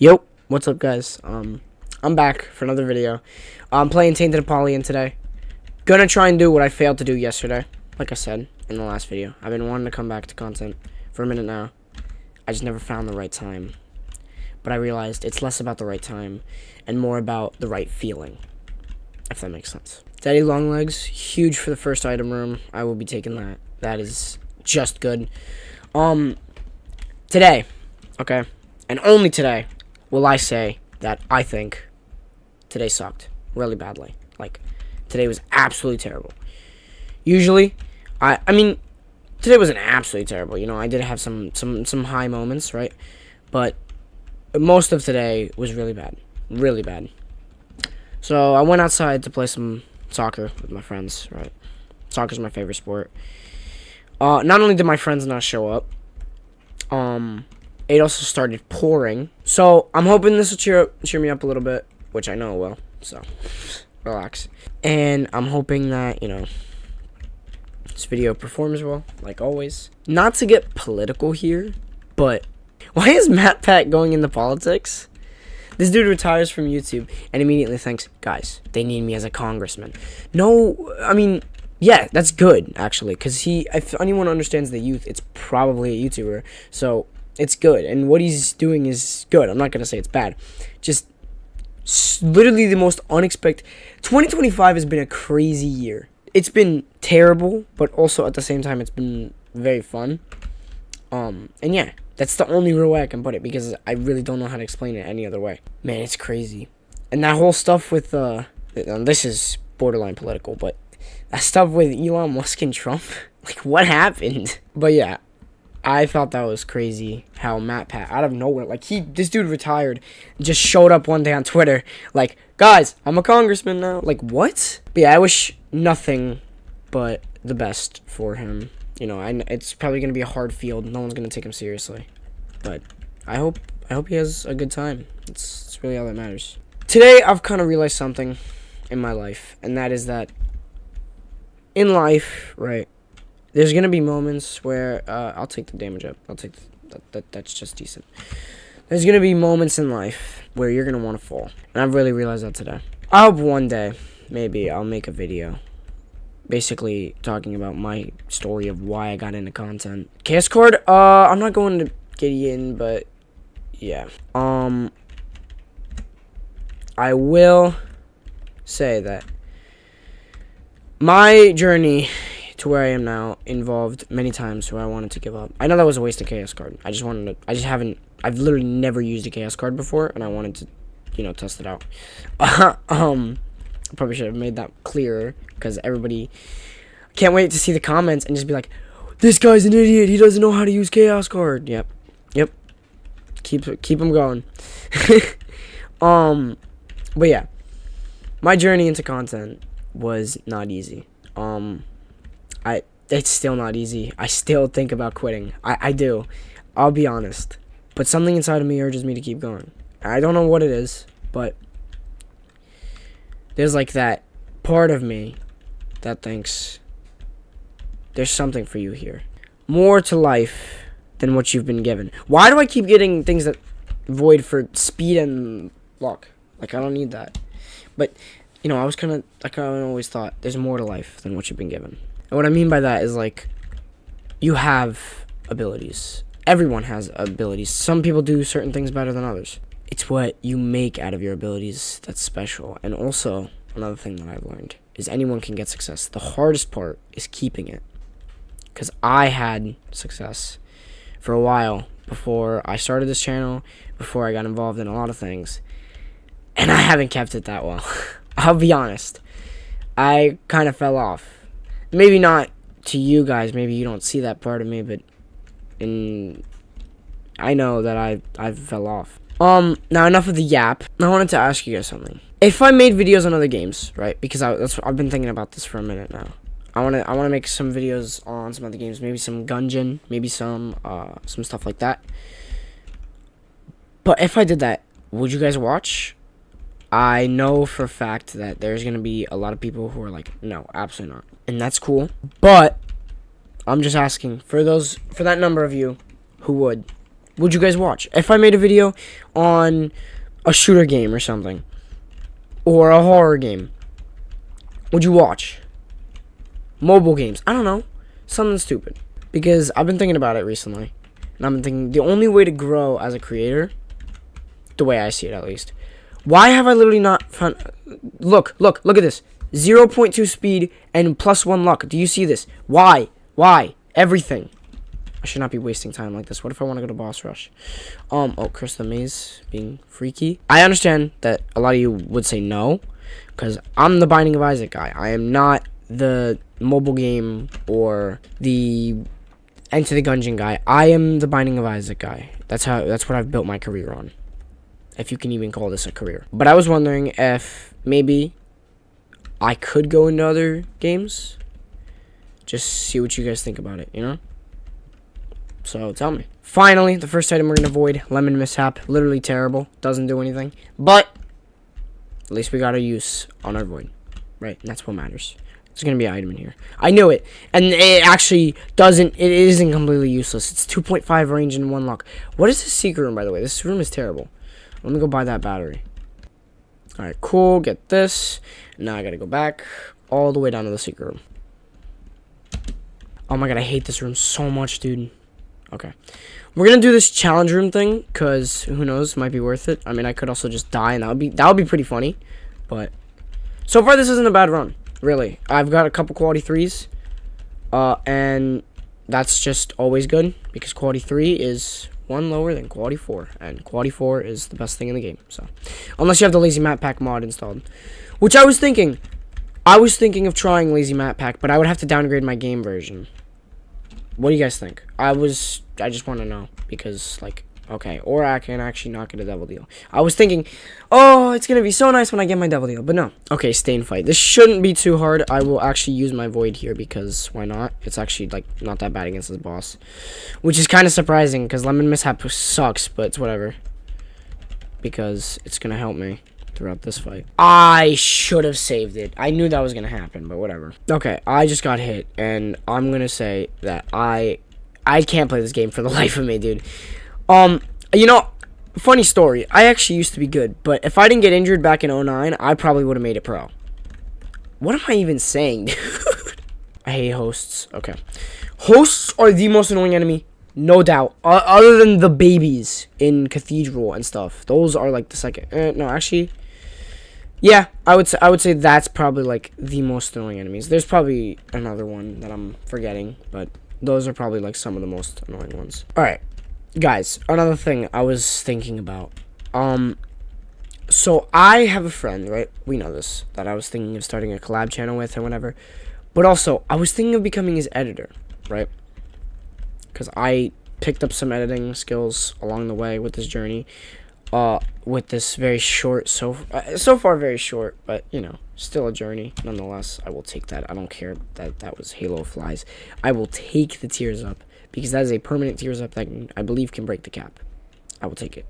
Yo, what's up, guys? I'm back for another video. I'm playing Tainted Apollyon today. Gonna try and do what I failed to do yesterday. Like I said in the last video, I've been wanting to come back to content for a minute now. I just never found the right time. But I realized it's less about the right time and more about the right feeling, if that makes sense. Daddy Longlegs, huge for the first item room. I will be taking that. That is just good. Today, okay, and only today, will I say that I think today sucked really badly. Like, today was absolutely terrible. Usually, I mean, today wasn't absolutely terrible. You know, I did have some high moments, right? But most of today was really bad. Really bad. So, I went outside to play some soccer with my friends, right? Soccer's my favorite sport. Not only did my friends not show up, it also started pouring. So, I'm hoping this will cheer me up a little bit, which I know it will. So, relax. And I'm hoping that, you know, this video performs well, like always. Not to get political here, but why is MatPat going into politics? This dude retires from YouTube and immediately thinks, guys, they need me as a congressman. No, I mean, yeah, that's good, actually, because if anyone understands the youth, it's probably a YouTuber, so it's good, and what he's doing is good. I'm not going to say it's bad. Just literally the most unexpected. 2025 has been a crazy year. It's been terrible, but also at the same time, it's been very fun. And yeah, that's the only real way I can put it, because I really don't know how to explain it any other way. Man, it's crazy. And that whole stuff with, this is borderline political, but that stuff with Elon Musk and Trump, like, what happened? But yeah, I thought that was crazy how MatPat, out of nowhere, like, this dude retired, just showed up one day on Twitter, like, guys, I'm a congressman now. Like, what? But yeah, I wish nothing but the best for him. You know, it's probably going to be a hard field. No one's going to take him seriously. But I hope he has a good time. It's really all that matters. Today, I've kind of realized something in my life, and that is that in life, right, there's going to be moments where, I'll take the damage up. I'll take that's just decent. There's going to be moments in life where you're going to want to fall. And I've really realized that today. I hope one day, maybe, I'll make a video basically talking about my story of why I got into content. KS Card, I'm not going to get in, but yeah. I will say that my journey to where I am now involved many times where I wanted to give up. I know that was a waste of KS Card. I've literally never used a KS Card before, and I wanted to, you know, test it out. Probably should have made that clearer, because everybody can't wait to see the comments and just be like, this guy's an idiot, he doesn't know how to use Chaos Card. Yep. Keep them going. But yeah, my journey into content was not easy. It's still not easy. I still think about quitting. I do. I'll be honest. But something inside of me urges me to keep going. I don't know what it is, but there's like that part of me that thinks there's something for you here. More to life than what you've been given. Why do I keep getting things that void for speed and luck? Like, I don't need that. But, you know, I always thought there's more to life than what you've been given. And what I mean by that is, like, you have abilities. Everyone has abilities. Some people do certain things better than others. It's what you make out of your abilities that's special. And also, another thing that I've learned is anyone can get success. The hardest part is keeping it. Because I had success for a while before I started this channel, before I got involved in a lot of things. And I haven't kept it that well. I'll be honest. I kind of fell off. Maybe not to you guys. Maybe you don't see that part of me, but I know that I fell off. Now enough of the yap. I wanted to ask you guys something. If I made videos on other games, right? Because I've been thinking about this for a minute now. I wanna make some videos on some other games, maybe some Gungeon, maybe some stuff like that. But if I did that, would you guys watch? I know for a fact that there's gonna be a lot of people who are like, no, absolutely not, and that's cool. But I'm just asking for that number of you who would. would you guys watch? If I made a video on a shooter game or something, or a horror game, would you watch? Mobile games, I don't know, something stupid. Because I've been thinking about it recently, and I've been thinking the only way to grow as a creator, the way I see it at least, why have I literally not found... Look at this. 0.2 speed and +1 luck. Do you see this? Why? Everything. I should not be wasting time like this. What if I want to go to boss rush? Oh, Chris the Maze being freaky. I understand that a lot of you would say no, because I'm the Binding of Isaac guy. I am not the mobile game or the Enter the Gungeon guy. I am the Binding of Isaac guy. That's what I've built my career on, if you can even call this a career. But I was wondering if maybe I could go into other games. Just see what you guys think about it, you know? So tell me. Finally, the first item we're going to avoid, Lemon Mishap. Literally terrible. Doesn't do anything. But at least we got our use on our void. Right? And that's what matters. There's going to be an item in here. I knew it. And it actually doesn't. It isn't completely useless. It's 2.5 range and 1 luck. What is this secret room, by the way? This room is terrible. Let me go buy that battery. Alright, cool. Get this. Now I got to go back all the way down to the secret room. Oh my god, I hate this room so much, dude. Okay. We're going to do this challenge room thing, because who knows, might be worth it. I mean, I could also just die, and that would be pretty funny. But so far, this isn't a bad run, really. I've got a couple quality 3s, and that's just always good, because quality 3 is one lower than quality 4, and quality 4 is the best thing in the game. So, unless you have the Lazy Map Pack mod installed, which I was thinking of trying Lazy Map Pack, but I would have to downgrade my game version. What do you guys think? I just want to know, because, like, okay, or I can actually not get a devil deal. I was thinking, oh, it's going to be so nice when I get my devil deal, but no. Okay, Stain Fight. This shouldn't be too hard. I will actually use my void here, because why not? It's actually, like, not that bad against this boss, which is kind of surprising, because Lemon Mishap sucks, but it's whatever, because it's going to help me throughout this fight. I should have saved it. I knew that was gonna happen, but whatever. Okay, I just got hit, and I'm gonna say that I can't play this game for the life of me, dude. You know, funny story. I actually used to be good, but if I didn't get injured back in 09, I probably would have made it pro. What am I even saying, dude? I hate hosts. Okay, hosts are the most annoying enemy. No doubt. Other than the babies in Cathedral and stuff. Those are like the second. No, actually. Yeah, I would say that's probably like the most annoying enemies. There's probably another one that I'm forgetting, but those are probably like some of the most annoying ones. Alright, guys, another thing I was thinking about. So I have a friend, right? We know this, that I was thinking of starting a collab channel with or whatever. But also, I was thinking of becoming his editor, right? Because I picked up some editing skills along the way with this journey. With this very short, so far very short, but, you know, still a journey. Nonetheless, I will take that. I don't care that was Halo Flies. I will take the tears up, because that is a permanent tears up that I believe can break the cap. I will take it.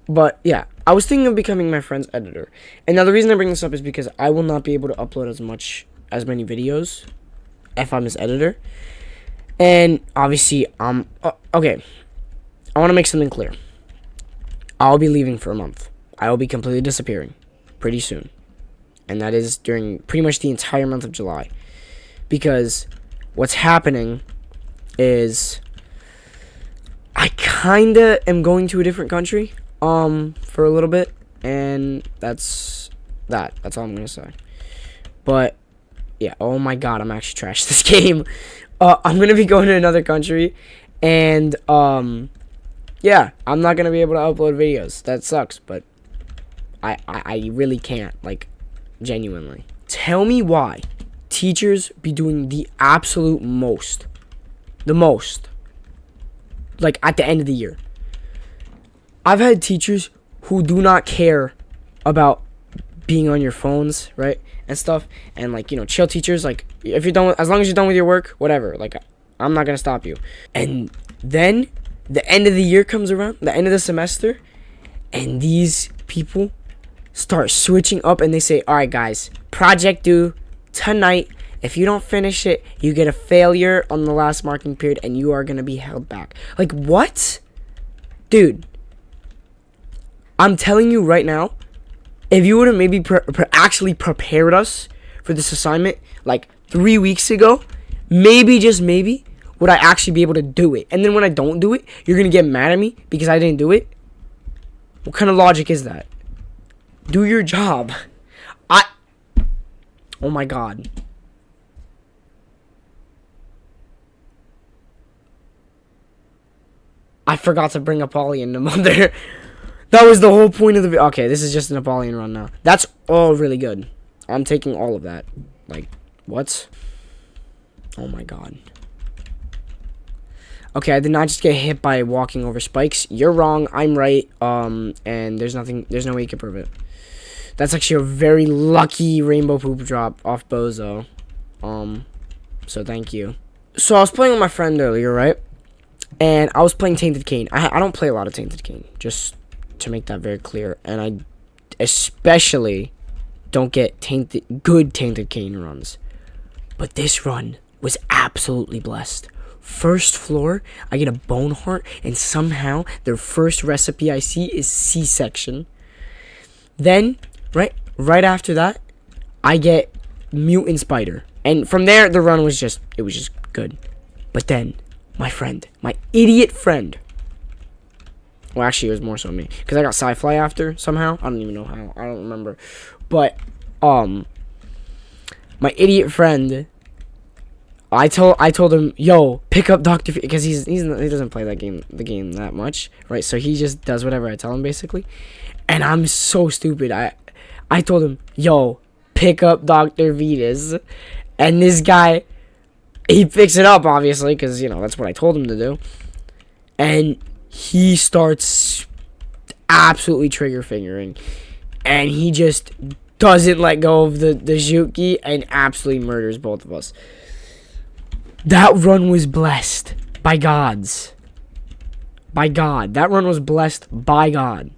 But, yeah, I was thinking of becoming my friend's editor. And now the reason I bring this up is because I will not be able to upload as many videos if I'm his editor. And, obviously, okay. I want to make something clear. I'll be leaving for a month. I will be completely disappearing pretty soon. And that is during pretty much the entire month of July. Because what's happening is I kind of am going to a different country for a little bit. And that's that. That's all I'm going to say. But, yeah. Oh, my God. I'm actually trashed this game. I'm going to be going to another country. And, yeah, I'm not going to be able to upload videos. That sucks, but I really can't, like, genuinely. Tell me why teachers be doing the absolute most. The most. Like, at the end of the year. I've had teachers who do not care about being on your phones, right, and stuff. And, like, you know, chill teachers, like, if you're done with, as long as you're done with your work, whatever. Like, I'm not going to stop you. And then the end of the year comes around, the end of the semester, and these people start switching up, and they say, all right, guys, project due tonight If you don't finish it, you get a failure on the last marking period, and you are going to be held back. Like, what? Dude, I'm telling you right now, if you would have maybe actually prepared us for this assignment, like, 3 weeks ago, maybe, just maybe, would I actually be able to do it. And then when I don't do it, you're going to get mad at me because I didn't do it? What kind of logic is that? Do your job. Oh my god. I forgot to bring Apollyon to Mother. That was the whole point of the video. Okay, this is just an Apollyon run now. That's all really good. I'm taking all of that. Like, what? Oh my god. Okay, I did not just get hit by walking over spikes. You're wrong. I'm right. And there's no way you can prove it. That's actually a very lucky rainbow poop drop off Bozo. So thank you. So I was playing with my friend earlier, right? And I was playing Tainted Cain. I don't play a lot of Tainted Cain, just to make that very clear. And I especially don't get good Tainted Cain runs. But this run was absolutely blessed. First floor, I get a bone heart, and somehow their first recipe I see is C-section. Then, right after that, I get mutant spider. And from there, the run was just good. But then, my idiot friend. Well, actually, it was more so me, because I got Sci-Fly after somehow. I don't even know how. I don't remember. But my idiot friend, I told him, yo, pick up Dr. V, because he doesn't play the game that much, right? So he just does whatever I tell him, basically. And I'm so stupid. I told him, yo, pick up Dr. Vitas, and this guy, he picks it up, obviously, because, you know, that's what I told him to do. And he starts absolutely trigger fingering. And he just doesn't let go of the Juki and absolutely murders both of us. That run was blessed by gods. By God. That run was blessed by God.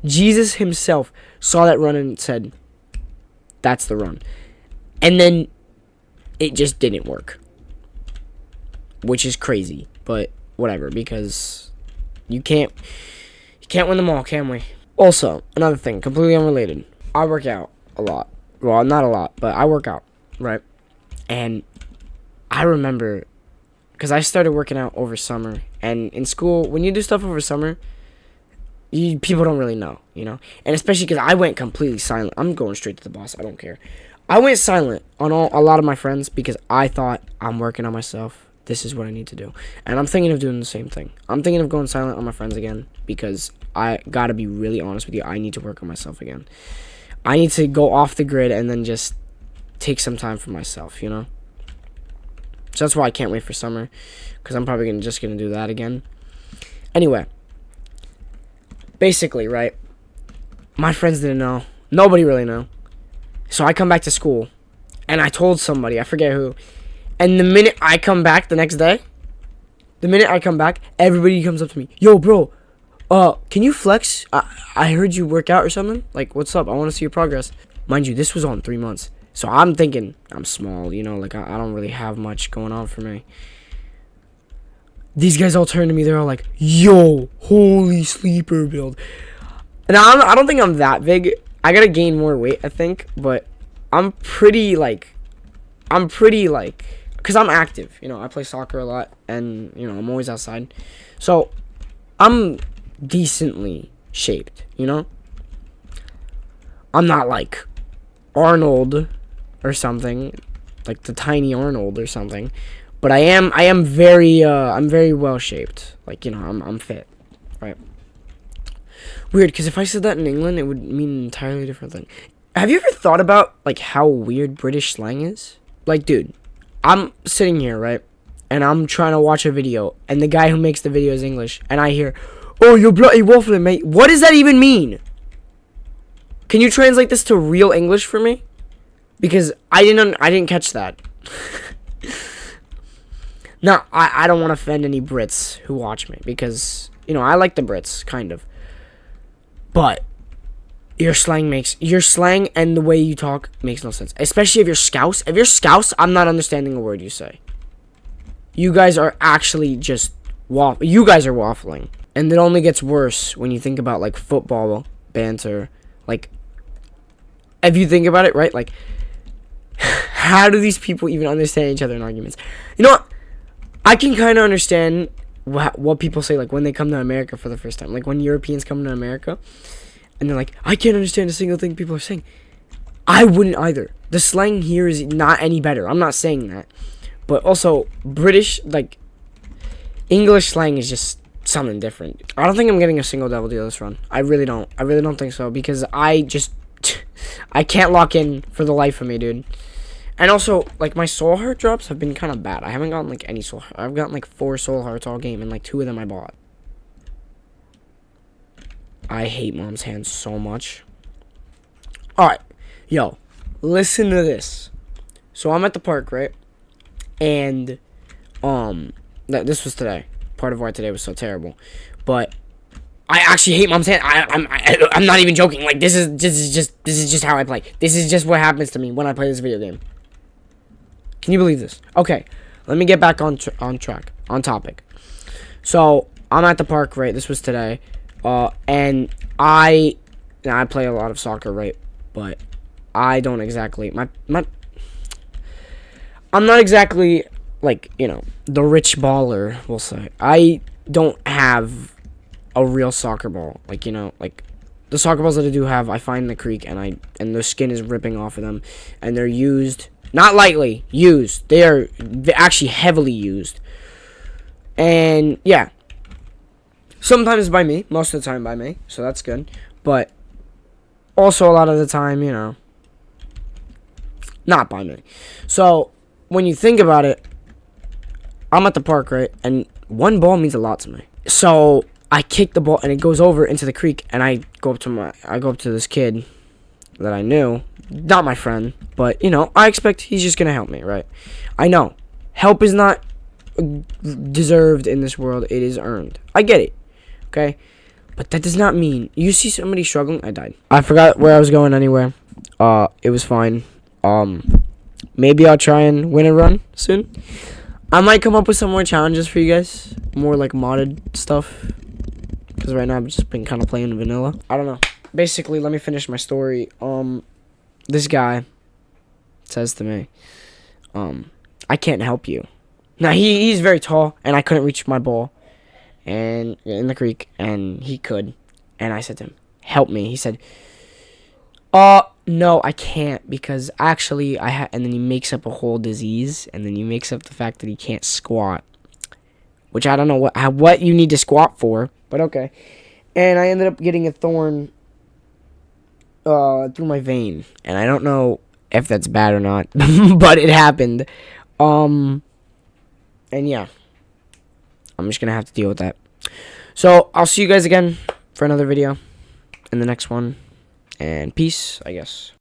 Jesus himself saw that run and said, that's the run. And then it just didn't work. Which is crazy, but whatever, because you can't win them all, can we? Also, another thing, completely unrelated. I work out a lot. Well, not a lot, but I work out, right? And I remember, because I started working out over summer, and in school, when you do stuff over summer, people don't really know, you know? And especially because I went completely silent. I'm going straight to the boss. I don't care. I went silent on a lot of my friends because I thought, I'm working on myself. This is what I need to do. And I'm thinking of doing the same thing. I'm thinking of going silent on my friends again because I gotta be really honest with you. I need to work on myself again. I need to go off the grid and then just take some time for myself, you know? So that's why I can't wait for summer, because I'm probably just gonna do that again. Anyway, basically, right? My friends didn't know. Nobody really knew. So I come back to school, and I told somebody, I forget who, and the minute I come back the next day, everybody comes up to me, yo, bro, can you flex? I heard you work out or something. Like, what's up? I want to see your progress. Mind you, this was on 3 months. So I'm thinking, I'm small, you know, like, I don't really have much going on for me. These guys all turn to me, they're all like, yo, holy sleeper build. And I don't think I'm that big. I gotta gain more weight, I think, but I'm pretty, because I'm active, you know, I play soccer a lot, and, you know, I'm always outside. So, I'm decently shaped, you know? I'm not like Arnold or something, like the tiny Arnold or something, but I am very, I'm very well shaped, like, you know, I'm fit, right? Weird, because if I said that in England, it would mean an entirely different thing. Have you ever thought about, like, how weird British slang is? Like, dude, I'm sitting here, right, and I'm trying to watch a video, and the guy who makes the video is English, and I hear, oh, you're bloody waffling, mate. What does that even mean? Can you translate this to real English for me? Because I didn't catch that. Now, I don't want to offend any Brits who watch me, because, you know, I like the Brits, kind of. But Your slang and the way you talk makes no sense. Especially if you're Scouse. If you're Scouse, I'm not understanding a word you say. You guys are actually just you guys are waffling. And it only gets worse when you think about like football banter. Like, if you think about it, right? Like, how do these people even understand each other in arguments? You know what? I can kind of understand what people say, like, when they come to America for the first time. Like, when Europeans come to America, and they're like, I can't understand a single thing people are saying. I wouldn't either. The slang here is not any better. I'm not saying that. But also, British, like, English slang is just something different. I don't think I'm getting a single double deal this run. I really don't. I really don't think so, because I can't lock in for the life of me, dude. And also, like, my soul heart drops have been kind of bad. I haven't gotten, like, any soul heart. I've gotten, like, 4 soul hearts all game, and, like, 2 of them I bought. I hate Mom's Hands so much. Alright. Yo, listen to this. So, I'm at the park, right? And, this was today. Part of why today was so terrible. But I actually hate Mom's Hand. I'm not even joking. Like, this is just how I play. This is just what happens to me when I play this video game. Can you believe this? Okay, let me get back on topic. So I'm at the park, right? This was today, and I play a lot of soccer, right? But I don't exactly I'm not exactly, like, you know, the rich baller, we'll say. I don't have a real soccer ball. Like, you know, like, the soccer balls that I do have, I find in the creek, and the skin is ripping off of them, and they're used, not lightly, used. They're actually heavily used. And, yeah. Sometimes by me, most of the time by me, so that's good. But, also a lot of the time, you know, not by me. So, when you think about it, I'm at the park, right? And one ball means a lot to me. So I kick the ball and it goes over into the creek, and I go up to this kid that I knew, not my friend, but, you know, I expect he's just gonna help me, right? I know help is not deserved in this world; it is earned. I get it, okay, but that does not mean you see somebody struggling. I died. I forgot where I was going anywhere. It was fine. Maybe I'll try and win a run soon. I might come up with some more challenges for you guys. More like modded stuff. Because right now I've just been kind of playing vanilla. I don't know. Basically, let me finish my story. This guy says to me, I can't help you. Now, he's very tall, and I couldn't reach my ball and in the creek, and he could. And I said to him, help me. He said, no, I can't, because actually and then he makes up a whole disease, and then he makes up the fact that he can't squat, which I don't know what you need to squat for, but okay. And I ended up getting a thorn through my vein, and I don't know if that's bad or not, but it happened. And yeah, I'm just gonna have to deal with that. So I'll see you guys again for another video in the next one. And peace, I guess.